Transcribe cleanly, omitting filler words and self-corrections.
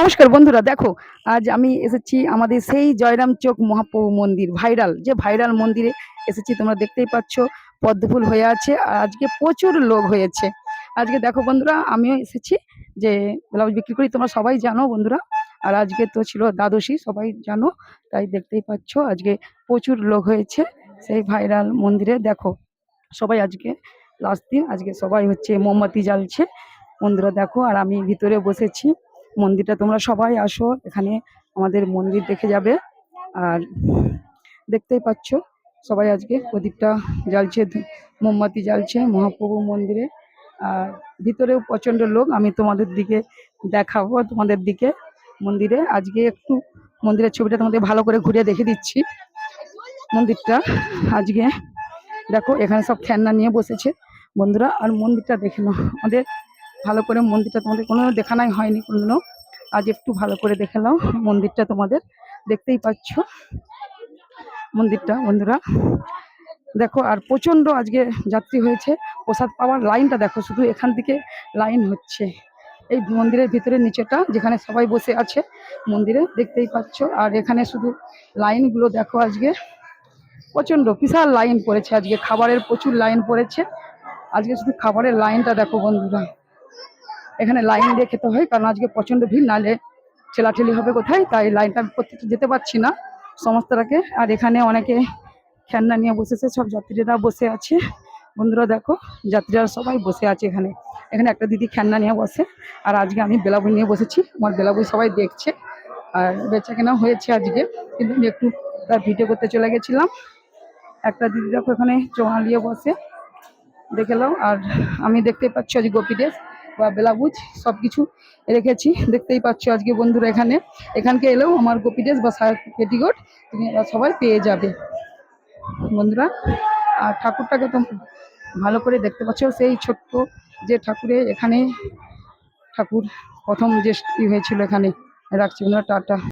নমস্কার বন্ধুরা, দেখো আজ আমি এসেছি আমাদের সেই জয়রাম চোক মহাপ্রভু মন্দির, ভাইরাল মন্দিরে এসেছি। তোমরা দেখতেই পাচ্ছ পদ্মফুল হয়ে আছে আর আজকে প্রচুর লোক হয়েছে। আজকে দেখো বন্ধুরা, আমিও এসেছি যে ব্লাউজ বিক্রি করি, তোমরা সবাই জানো বন্ধুরা। আর আজকে তো ছিল দ্বাদশী, সবাই জানো, তাই দেখতেই পাচ্ছ আজকে প্রচুর লোক হয়েছে সেই ভাইরাল মন্দিরে। দেখো সবাই আজকে লাস্ট দিন, আজকে সবাই হচ্ছে মোমবাতি জ্বালছে বন্ধুরা। দেখো আর আমি ভিতরে বসেছি মন্দিরটা, তোমরা সবাই আসো এখানে, আমাদের মন্দির দেখে যাবে। আর দেখতেই পাচ্ছ সবাই আজকে প্রদীপটা জ্বালছে, মোমবাতি জ্বালছে মহাপ্রভু মন্দিরে। আর ভিতরেও প্রচণ্ড লোক, আমি তোমাদের দিকে দেখাবো, তোমাদের দিকে মন্দিরে আজকে একটু মন্দিরের ছবিটা তোমাদের ভালো করে ঘুরে দেখে দিচ্ছি মন্দিরটা। আজকে দেখো এখানে সব খেলনা নিয়ে বসেছে বন্ধুরা। আর মন্দিরটা দেখে নাও আমাদের ভালো করে, মন্দিরটা তোমাদের কোনো দেখানোই হয়নি কোনোদিনও, আজ একটু ভালো করে দেখে নাও মন্দিরটা। তোমাদের দেখতেই পাচ্ছ মন্দিরটা বন্ধুরা। দেখো আর প্রচণ্ড আজকে যাত্রী হয়েছে, প্রসাদ পাওয়ার লাইনটা দেখো, শুধু এখান থেকে লাইন হচ্ছে এই মন্দিরের ভিতরে, নিচেটা যেখানে সবাই বসে আছে মন্দিরে, দেখতেই পাচ্ছ। আর এখানে শুধু লাইনগুলো দেখো, আজকে প্রচণ্ড বিশাল লাইন পড়েছে, আজকে খাবারের প্রচুর লাইন পড়েছে আজকে, শুধু খাবারের লাইনটা দেখো বন্ধুরা। এখানে লাইন দিয়ে খেতে হয়, কারণ আজকে প্রচণ্ড ভিড়, নাহলে ঠেলাঠেলি হবে কোথায়, তাই লাইনটা আমি প্রত্যেকটা যেতে পারছি না সমস্তটাকে। আর এখানে অনেকে খেলনা নিয়ে বসেছে, সব যাত্রীরা বসে আছে বন্ধুরা। দেখো যাত্রীরা সবাই বসে আছে এখানে, এখানে একটা দিদি খেলনা নিয়ে বসে। আর আজকে আমি বেলাবই নিয়ে বসেছি, আমার বেলাবই সবাই দেখছে। আর বেচা কেনা হয়েছে আজকে, কিন্তু আমি একটু তার ভিডিও করতে চলে গেছিলাম। একটা দিদি দেখো এখানে চোঙা নিয়ে বসে, দেখে নাও। আর আমি দেখতেই পাচ্ছি আজ গোপী ড্রেস বা ব্লাউজ সব কিছু রেখেছি, দেখতেই পাচ্ছ আজকে বন্ধুরা। এখানকে এলেও আমার গোপী ড্রেস বা পেটিকোট তুমি সবাই পেয়ে যাবে বন্ধুরা। আর ঠাকুরটাকে তো ভালো করে দেখতে পাচ্ছ, সেই ছোট্ট যে ঠাকুরের এখানে ঠাকুর প্রথম যে হয়েছিল এখানে রাখছি বন্ধুরা। টাটা।